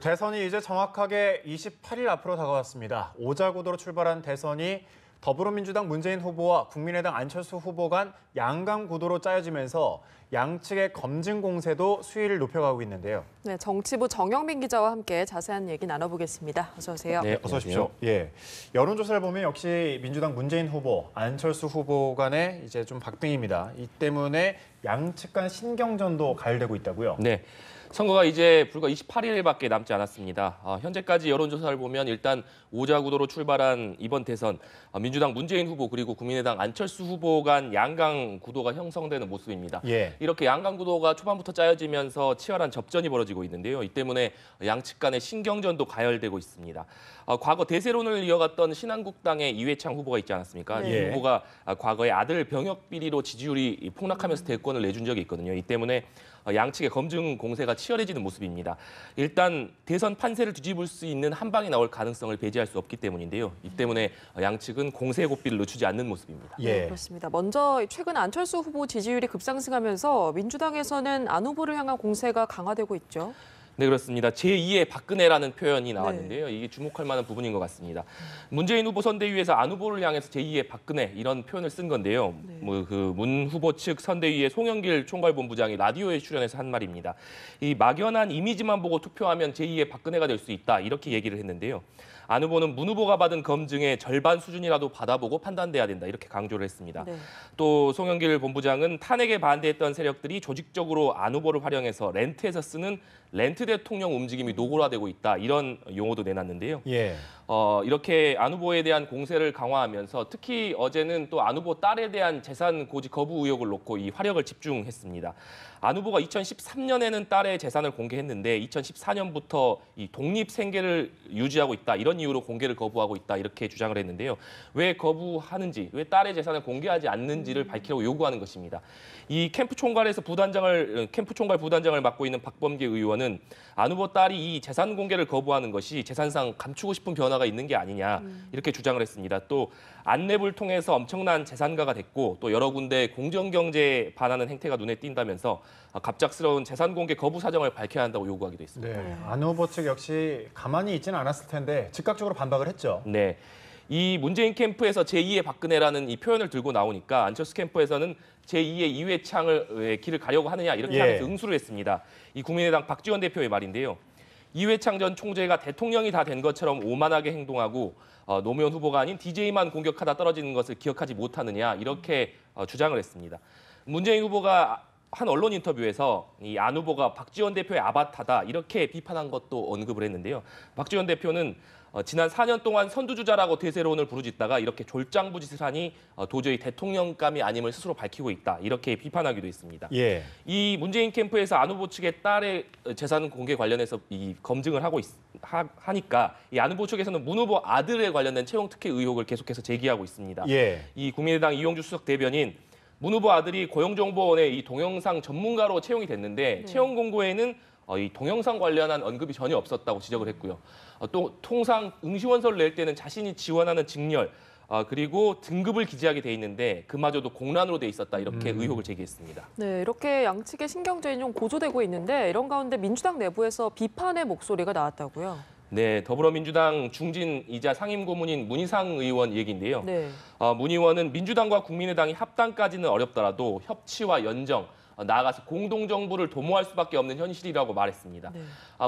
대선이 이제 정확하게 28일 앞으로 다가왔습니다. 오자구도로 출발한 대선이 더불어민주당 문재인 후보와 국민의당 안철수 후보 간 양강 구도로 짜여지면서 양측의 검증 공세도 수위를 높여가고 있는데요. 네, 정치부 정영민 기자와 함께 자세한 얘기 나눠보겠습니다. 어서 오세요. 네, 어서 오십시오. 예, 여론조사를 보면 역시 민주당 문재인 후보, 안철수 후보 간에 이제 좀 박빙입니다. 이 때문에 양측 간 신경전도 가열되고 있다고요. 네. 선거가 이제 불과 28일밖에 남지 않았습니다. 현재까지 여론조사를 보면 일단 오자구도로 출발한 이번 대선 민주당 문재인 후보 그리고 국민의당 안철수 후보 간 양강 구도가 형성되는 모습입니다. 예. 이렇게 양강 구도가 초반부터 짜여지면서 치열한 접전이 벌어지고 있는데요. 이 때문에 양측 간의 신경전도 가열되고 있습니다. 과거 대세론을 이어갔던 신한국당의 이회창 후보가 있지 않았습니까? 네. 이 후보가 과거에 아들 병역 비리로 지지율이 폭락하면서 대권을 내준 적이 있거든요. 이 때문에 양측의 검증 공세가 치열해지는 모습입니다. 일단 대선 판세를 뒤집을 수 있는 한 방이 나올 가능성을 배제할 수 없기 때문인데요. 이 때문에 양측은 공세의 고삐를 늦추지 않는 모습입니다. 예. 네, 그렇습니다. 먼저 최근 안철수 후보 지지율이 급상승하면서 민주당에서는 안 후보를 향한 공세가 강화되고 있죠. 네, 그렇습니다. 제2의 박근혜라는 표현이 나왔는데요. 이게 주목할 만한 부분인 것 같습니다. 문재인 후보 선대위에서 안 후보를 향해서 제2의 박근혜 이런 표현을 쓴 건데요. 문 후보 측 선대위의 송영길 총괄본부장이 라디오에 출연해서 한 말입니다. 이 막연한 이미지만 보고 투표하면 제2의 박근혜가 될 수 있다 이렇게 얘기를 했는데요. 안 후보는 문 후보가 받은 검증의 절반 수준이라도 받아보고 판단돼야 된다 이렇게 강조를 했습니다. 네. 또 송영길 본부장은 탄핵에 반대했던 세력들이 조직적으로 안 후보를 활용해서 렌트에서 쓰는 렌트 대통령 움직임이 노골화되고 있다 이런 용어도 내놨는데요. 예. 이렇게 안 후보에 대한 공세를 강화하면서 특히 어제는 또 안 후보 딸에 대한 재산 고지 거부 의혹을 놓고 이 화력을 집중했습니다. 안 후보가 2013년에는 딸의 재산을 공개했는데 2014년부터 이 독립 생계를 유지하고 있다 이런 이유로 공개를 거부하고 있다 이렇게 주장을 했는데요. 왜 거부하는지, 왜 딸의 재산을 공개하지 않는지를 밝히라고 요구하는 것입니다. 이 캠프 총괄 부단장을 맡고 있는 박범계 의원은 안 후보 딸이 이 재산 공개를 거부하는 것이 재산상 감추고 싶은 변화가 있는 게 아니냐 이렇게 주장을 했습니다. 또 안랩을 통해서 엄청난 재산가가 됐고 또 여러 군데 공정경제에 반하는 행태가 눈에 띈다면서 갑작스러운 재산 공개 거부 사정을 밝혀야 한다고 요구하기도 했습니다. 네, 안 후보 측 역시 가만히 있지는 않았을 텐데 즉각적으로 반박을 했죠. 네. 이 문재인 캠프에서 제2의 박근혜라는 이 표현을 들고 나오니까 안철수 캠프에서는 제2의 이회창을 길을 가려고 하느냐 이렇게 하면서 응수를 했습니다. 이 국민의당 박지원 대표의 말인데요. 이회창 전 총재가 대통령이 다 된 것처럼 오만하게 행동하고 노무현 후보가 아닌 DJ만 공격하다 떨어지는 것을 기억하지 못하느냐 이렇게 주장을 했습니다. 문재인 후보가 한 언론 인터뷰에서 이 안 후보가 박지원 대표의 아바타다 이렇게 비판한 것도 언급을 했는데요. 박지원 대표는 지난 4년 동안 선두주자라고 대세론을 부르짖다가 이렇게 졸장부짓을 하니 도저히 대통령감이 아님을 스스로 밝히고 있다. 이렇게 비판하기도 했습니다. 예. 이 문재인 캠프에서 안 후보 측의 딸의 재산 공개 관련해서 이 검증을 하니까 이 안 후보 측에서는 문 후보 아들에 관련된 채용 특혜 의혹을 계속해서 제기하고 있습니다. 예. 이 국민의당 이용주 수석 대변인 문 후보 아들이 고용정보원의 이 동영상 전문가로 채용이 됐는데 채용 공고에는 이 동영상 관련한 언급이 전혀 없었다고 지적을 했고요. 또 통상 응시원서를 낼 때는 자신이 지원하는 직렬 그리고 등급을 기재하게 돼 있는데 그마저도 공란으로 돼 있었다 이렇게 의혹을 제기했습니다. 네, 이렇게 양측의 신경전이 좀 고조되고 있는데 이런 가운데 민주당 내부에서 비판의 목소리가 나왔다고요. 네, 더불어민주당 중진이자 상임고문인 문희상 의원 얘기인데요. 네. 문 의원은 민주당과 국민의당이 합당까지는 어렵더라도 협치와 연정, 나아가서 공동정부를 도모할 수밖에 없는 현실이라고 말했습니다. 네.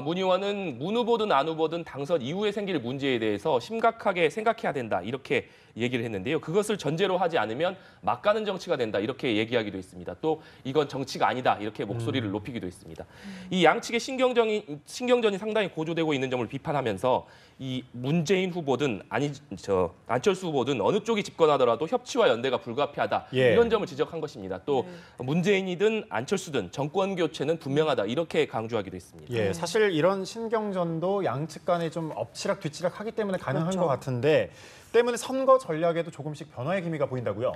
문 의원은 문 후보든 안 후보든 당선 이후에 생길 문제에 대해서 심각하게 생각해야 된다 이렇게 얘기를 했는데요. 그것을 전제로 하지 않으면 막가는 정치가 된다 이렇게 얘기하기도 했습니다. 또 이건 정치가 아니다 이렇게 목소리를 높이기도 했습니다. 이 양측의 신경전이 상당히 고조되고 있는 점을 비판하면서 이 문재인 후보든 안철수 후보든 어느 쪽이 집권하더라도 협치와 연대가 불가피하다 이런 점을 지적한 것입니다. 또 문재인이든 안철수든 정권 교체는 분명하다 이렇게 강조하기도 했습니다. 예, 사실 이런 신경전도 양측 간에 좀 엎치락 뒤치락 하기 때문에 가능한 것 같은데 때문에 선거 전략에도 조금씩 변화의 기미가 보인다고요?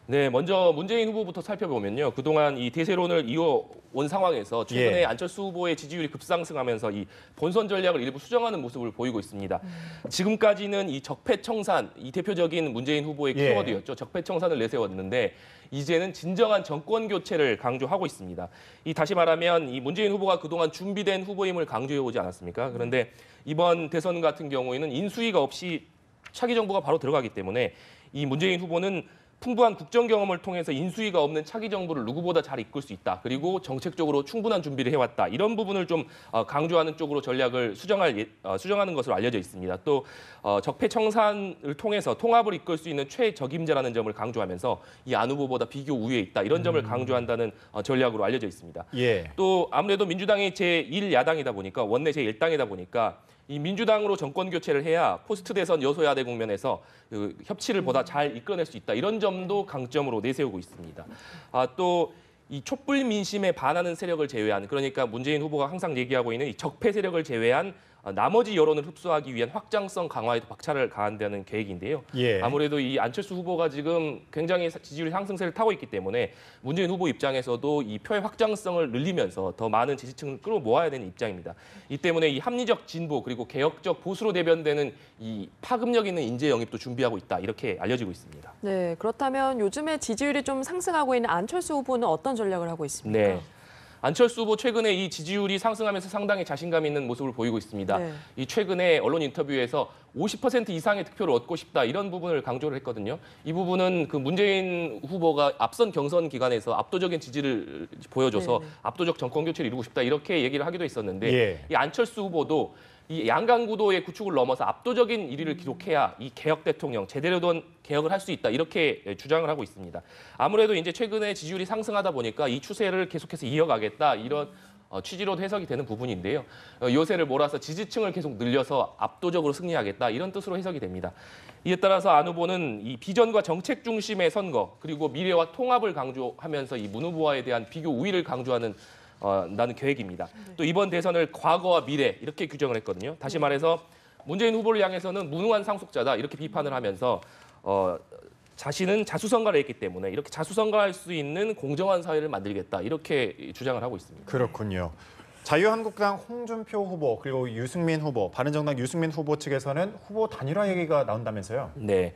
네, 먼저 문재인 후보부터 살펴보면요. 그동안 이 대세론을 이어온 상황에서 최근에 예. 안철수 후보의 지지율이 급상승하면서 이 본선 전략을 일부 수정하는 모습을 보이고 있습니다. 지금까지는 이 적폐청산, 이 대표적인 문재인 후보의 예. 키워드였죠. 적폐청산을 내세웠는데 이제는 진정한 정권 교체를 강조하고 있습니다. 이 다시 말하면 이 문재인 후보가 그동안 준비된 후보임을 강조해 오지 않았습니까? 그런데 이번 대선 같은 경우에는 인수위가 없이 차기 정부가 바로 들어가기 때문에 이 문재인 후보는 풍부한 국정 경험을 통해서 인수위가 없는 차기 정부를 누구보다 잘 이끌 수 있다. 그리고 정책적으로 충분한 준비를 해왔다. 이런 부분을 좀 강조하는 쪽으로 전략을 수정하는 것으로 알려져 있습니다. 또 적폐청산을 통해서 통합을 이끌 수 있는 최적임자라는 점을 강조하면서 이 안 후보보다 비교 우위에 있다. 이런 점을 강조한다는 전략으로 알려져 있습니다. 예. 또 아무래도 민주당이 제1야당이다 보니까 원내 제1당이다 보니까 이 민주당으로 정권 교체를 해야 포스트 대선 여소야대 국면에서 그 협치를 보다 잘 이끌어낼 수 있다. 이런 점도 강점으로 내세우고 있습니다. 또 이 촛불 민심에 반하는 세력을 제외한, 그러니까 문재인 후보가 항상 얘기하고 있는 이 적폐 세력을 제외한 나머지 여론을 흡수하기 위한 확장성 강화에도 박차를 가한다는 계획인데요. 예. 아무래도 이 안철수 후보가 지금 굉장히 지지율 상승세를 타고 있기 때문에 문재인 후보 입장에서도 이 표의 확장성을 늘리면서 더 많은 지지층을 끌어모아야 되는 입장입니다. 이 때문에 이 합리적 진보 그리고 개혁적 보수로 대변되는 이 파급력 있는 인재 영입도 준비하고 있다. 이렇게 알려지고 있습니다. 네, 그렇다면 요즘에 지지율이 좀 상승하고 있는 안철수 후보는 어떤 전략을 하고 있습니까? 네. 안철수 후보 최근에 이 지지율이 상승하면서 상당히 자신감 있는 모습을 보이고 있습니다. 네. 이 최근에 언론 인터뷰에서 50% 이상의 득표를 얻고 싶다 이런 부분을 강조를 했거든요. 이 부분은 그 문재인 후보가 앞선 경선 기간에서 압도적인 지지를 보여줘서 네. 압도적 정권 교체를 이루고 싶다 이렇게 얘기를 하기도 했었는데 예. 이 안철수 후보도 이 양강 구도의 구축을 넘어서 압도적인 1위를 기록해야 이 개혁 대통령 제대로 된 개혁을 할 수 있다 이렇게 주장을 하고 있습니다. 아무래도 이제 최근에 지지율이 상승하다 보니까 이 추세를 계속해서 이어가겠다 이런 취지로도 해석이 되는 부분인데요. 요새를 몰아서 지지층을 계속 늘려서 압도적으로 승리하겠다 이런 뜻으로 해석이 됩니다. 이에 따라서 안 후보는 이 비전과 정책 중심의 선거 그리고 미래와 통합을 강조하면서 이 문 후보와에 대한 비교 우위를 강조하는 나는 계획입니다. 또 이번 대선을 과거와 미래 이렇게 규정을 했거든요. 다시 말해서 문재인 후보를 향해서는 무능한 상속자다 이렇게 비판을 하면서 자신은 자수성가를 했기 때문에 이렇게 자수성가할 수 있는 공정한 사회를 만들겠다 이렇게 주장을 하고 있습니다. 그렇군요. 자유한국당 홍준표 후보 그리고 유승민 후보, 바른정당 유승민 후보 측에서는 후보 단일화 얘기가 나온다면서요? 네.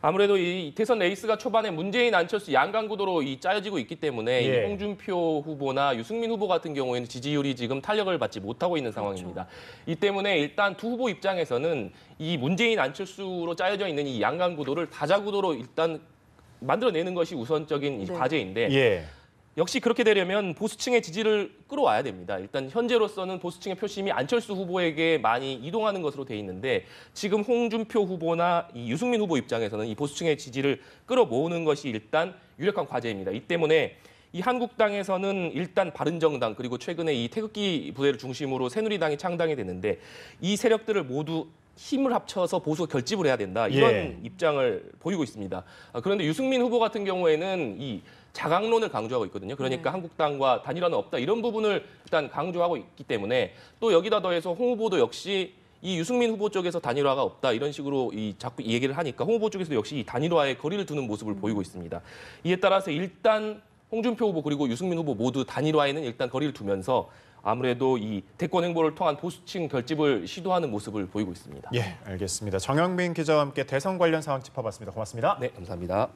아무래도 이 대선 레이스가 초반에 문재인, 안철수 양강 구도로 짜여지고 있기 때문에 예. 이 홍준표 후보나 유승민 후보 같은 경우에는 지지율이 지금 탄력을 받지 못하고 있는 상황입니다. 이 때문에 일단 두 후보 입장에서는 이 문재인, 안철수로 짜여져 있는 이 양강 구도를 다자 구도로 일단 만들어내는 것이 우선적인 이 네. 과제인데 예. 역시 그렇게 되려면 보수층의 지지를 끌어와야 됩니다. 일단 현재로서는 보수층의 표심이 안철수 후보에게 많이 이동하는 것으로 돼 있는데 지금 홍준표 후보나 이 유승민 후보 입장에서는 이 보수층의 지지를 끌어모으는 것이 일단 유력한 과제입니다. 이 때문에 이 한국당에서는 일단 바른정당 그리고 최근에 이 태극기 부대를 중심으로 새누리당이 창당이 됐는데 이 세력들을 모두 힘을 합쳐서 보수 결집을 해야 된다 이런 예. 입장을 보이고 있습니다. 그런데 유승민 후보 같은 경우에는 이 자강론을 강조하고 있거든요. 그러니까 한국당과 단일화는 없다 이런 부분을 일단 강조하고 있기 때문에 또 여기다 더해서 홍 후보도 역시 이 유승민 후보 쪽에서 단일화가 없다 이런 식으로 자꾸 이 얘기를 하니까 홍 후보 쪽에서도 역시 이 단일화에 거리를 두는 모습을 보이고 있습니다. 이에 따라서 일단 홍준표 후보 그리고 유승민 후보 모두 단일화에는 일단 거리를 두면서 아무래도 이 대권 행보를 통한 보수층 결집을 시도하는 모습을 보이고 있습니다. 예, 알겠습니다. 정영빈 기자와 함께 대선 관련 상황 짚어봤습니다. 고맙습니다. 네, 감사합니다.